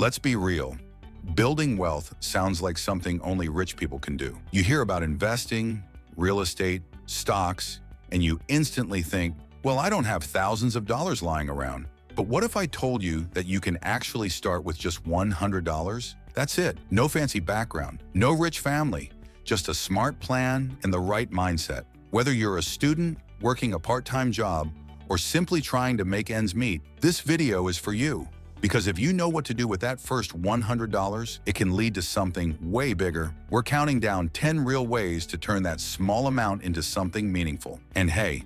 Let's be real. Building wealth sounds like something only rich people can do. You hear about investing, real estate, stocks, and you instantly think, well, I don't have thousands of dollars lying around. But what if I told you that you can actually start with just $100? That's it. No fancy background, no rich family, just a smart plan and the right mindset. Whether you're a student, working a part-time job, or simply trying to make ends meet, this video is for you. Because if you know what to do with that first $100, it can lead to something way bigger. We're counting down 10 real ways to turn that small amount into something meaningful. And hey,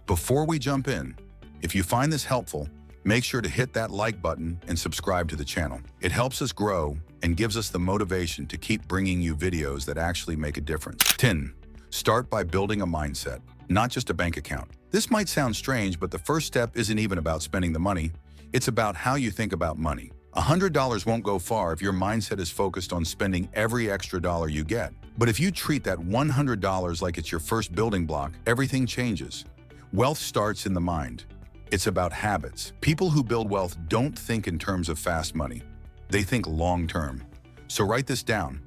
before we jump in, if you find this helpful, make sure to hit that like button and subscribe to the channel. It helps us grow and gives us the motivation to keep bringing you videos that actually make a difference. 10. Start by building a mindset, not just a bank account. This might sound strange, but the first step isn't even about spending the money. It's about how you think about money. $100 won't go far if your mindset is focused on spending every extra dollar you get. But if you treat that $100 like it's your first building block, everything changes. Wealth starts in the mind. It's about habits. People who build wealth don't think in terms of fast money. They think long-term. So write this down.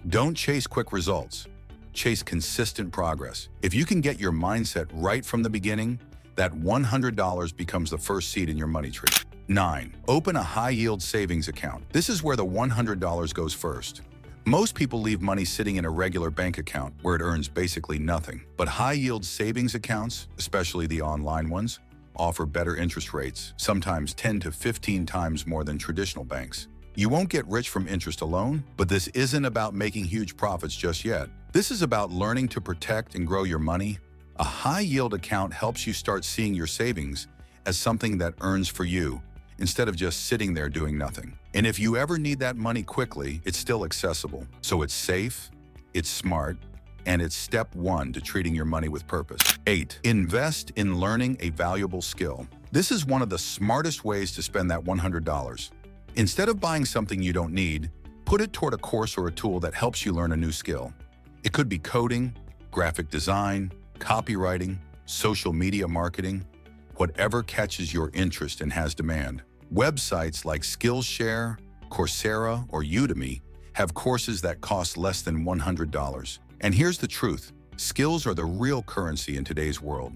Don't chase quick results. Chase consistent progress. If you can get your mindset right from the beginning, that $100 becomes the first seed in your money tree. 9. Open a high-yield savings account. This is where the $100 goes first. Most people leave money sitting in a regular bank account where it earns basically nothing. But high-yield savings accounts, especially the online ones, offer better interest rates, sometimes 10 to 15 times more than traditional banks. You won't get rich from interest alone, but this isn't about making huge profits just yet. This is about learning to protect and grow your money. A high-yield account helps you start seeing your savings as something that earns for you, instead of just sitting there doing nothing. And if you ever need that money quickly, it's still accessible. So it's safe, it's smart, and it's step 1 to treating your money with purpose. 8. Invest in learning a valuable skill. This is one of the smartest ways to spend that $100. Instead of buying something you don't need, put it toward a course or a tool that helps you learn a new skill. It could be coding, graphic design, copywriting, social media marketing, whatever catches your interest and has demand. Websites like Skillshare, Coursera, or Udemy have courses that cost less than $100. And here's the truth, skills are the real currency in today's world.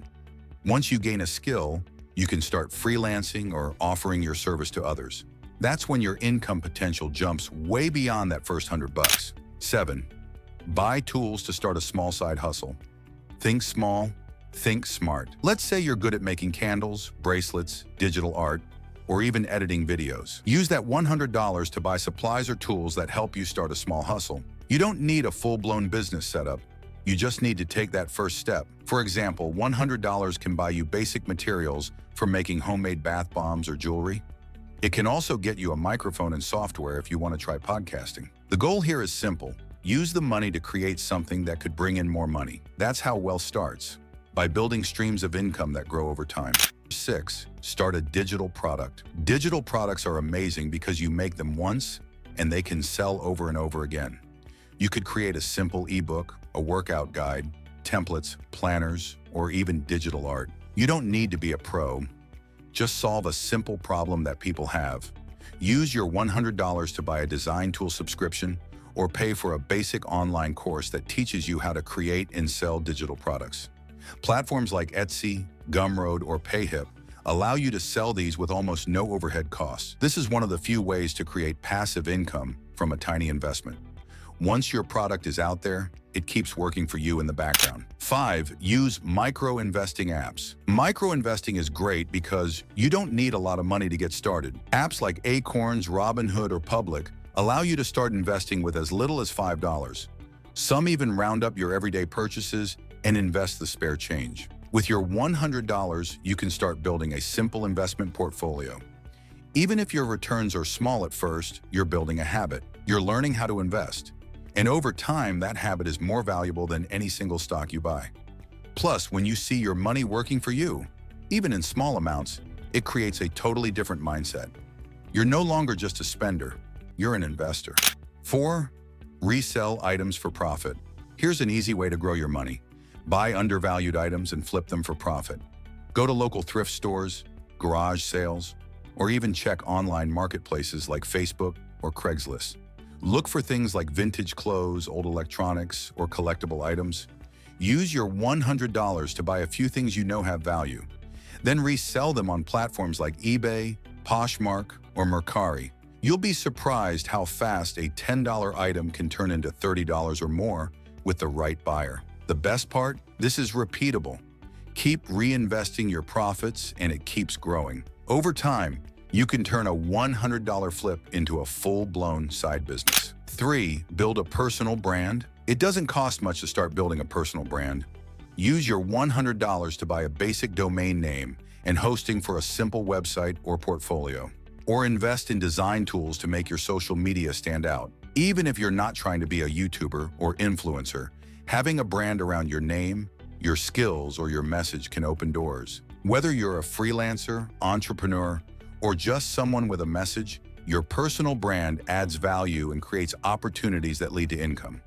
Once you gain a skill, you can start freelancing or offering your service to others. That's when your income potential jumps way beyond that first $100. 7. Buy tools to start a small side hustle. Think small, think smart. Let's say you're good at making candles, bracelets, digital art, or even editing videos. Use that $100 to buy supplies or tools that help you start a small hustle. You don't need a full-blown business setup. You just need to take that first step. For example, $100 can buy you basic materials for making homemade bath bombs or jewelry. It can also get you a microphone and software if you want to try podcasting. The goal here is simple. Use the money to create something that could bring in more money. That's how wealth starts, by building streams of income that grow over time. 6. Start a digital product. Digital products are amazing because you make them once and they can sell over and over again. You could create a simple ebook, a workout guide, templates, planners, or even digital art. You don't need to be a pro. Just solve a simple problem that people have. Use your $100 to buy a design tool subscription or pay for a basic online course that teaches you how to create and sell digital products. Platforms like Etsy, Gumroad, or Payhip allow you to sell these with almost no overhead costs. This is one of the few ways to create passive income from a tiny investment. Once your product is out there, it keeps working for you in the background. 5. Use micro-investing apps. Micro-investing is great because you don't need a lot of money to get started. Apps like Acorns, Robinhood, or Public allow you to start investing with as little as $5. Some even round up your everyday purchases and invest the spare change. With your $100, you can start building a simple investment portfolio. Even if your returns are small at first, you're building a habit. You're learning how to invest. And over time, that habit is more valuable than any single stock you buy. Plus, when you see your money working for you, even in small amounts, it creates a totally different mindset. You're no longer just a spender, you're an investor. 4. Resell items for profit. Here's an easy way to grow your money. Buy undervalued items and flip them for profit. Go to local thrift stores, garage sales, or even check online marketplaces like Facebook, or Craigslist. Look for things like vintage clothes, old electronics, or collectible items. Use your $100 to buy a few things you know have value. Then resell them on platforms like eBay, Poshmark, or Mercari. You'll be surprised how fast a $10 item can turn into $30 or more with the right buyer. The best part? This is repeatable. Keep reinvesting your profits and it keeps growing. Over time, you can turn a $100 flip into a full-blown side business. 3. Build a personal brand. It doesn't cost much to start building a personal brand. Use your $100 to buy a basic domain name and hosting for a simple website or portfolio. Or invest in design tools to make your social media stand out. Even if you're not trying to be a YouTuber or influencer, having a brand around your name, your skills, or your message can open doors. Whether you're a freelancer, entrepreneur, or just someone with a message, your personal brand adds value and creates opportunities that lead to income.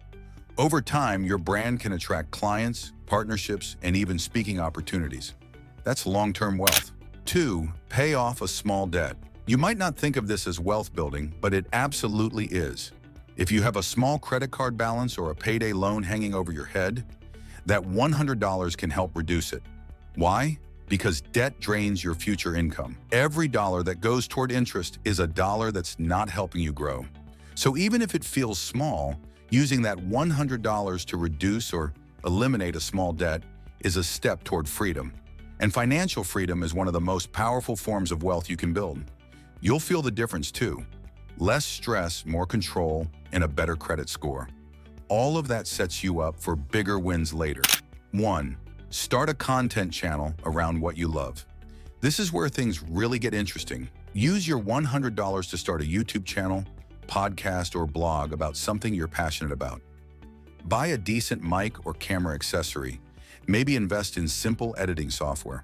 Over time, your brand can attract clients, partnerships, and even speaking opportunities. That's long-term wealth. 2. Pay off a small debt. You might not think of this as wealth building, but it absolutely is. If you have a small credit card balance or a payday loan hanging over your head, that $100 can help reduce it. Why? Because debt drains your future income. Every dollar that goes toward interest is a dollar that's not helping you grow. So even if it feels small, using that $100 to reduce or eliminate a small debt is a step toward freedom. And financial freedom is one of the most powerful forms of wealth you can build. You'll feel the difference too. Less stress, more control, and a better credit score. All of that sets you up for bigger wins later. 1. Start a content channel around what you love. This is where things really get interesting. Use your $100 to start a YouTube channel, podcast, or blog about something you're passionate about. Buy a decent mic or camera accessory. Maybe invest in simple editing software.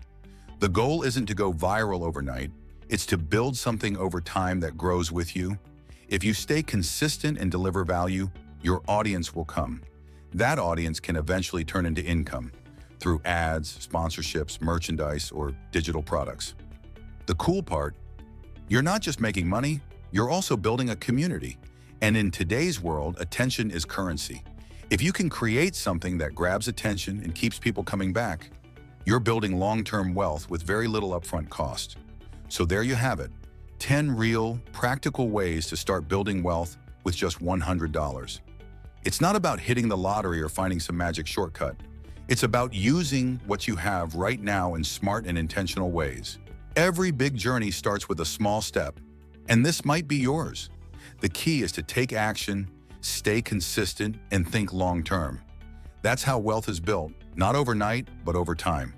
The goal isn't to go viral overnight. It's to build something over time that grows with you. If you stay consistent and deliver value, your audience will come. That audience can eventually turn into income through ads, sponsorships, merchandise, or digital products. The cool part, you're not just making money, you're also building a community. And in today's world, attention is currency. If you can create something that grabs attention and keeps people coming back, you're building long-term wealth with very little upfront cost. So there you have it, 10 real, practical ways to start building wealth with just $100. It's not about hitting the lottery or finding some magic shortcut. It's about using what you have right now in smart and intentional ways. Every big journey starts with a small step, and this might be yours. The key is to take action, stay consistent, and think long-term. That's how wealth is built, not overnight, but over time.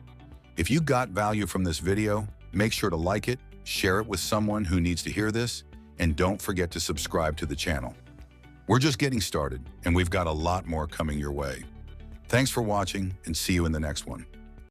If you got value from this video, make sure to like it, share it with someone who needs to hear this, and don't forget to subscribe to the channel. We're just getting started, and we've got a lot more coming your way. Thanks for watching, and see you in the next one.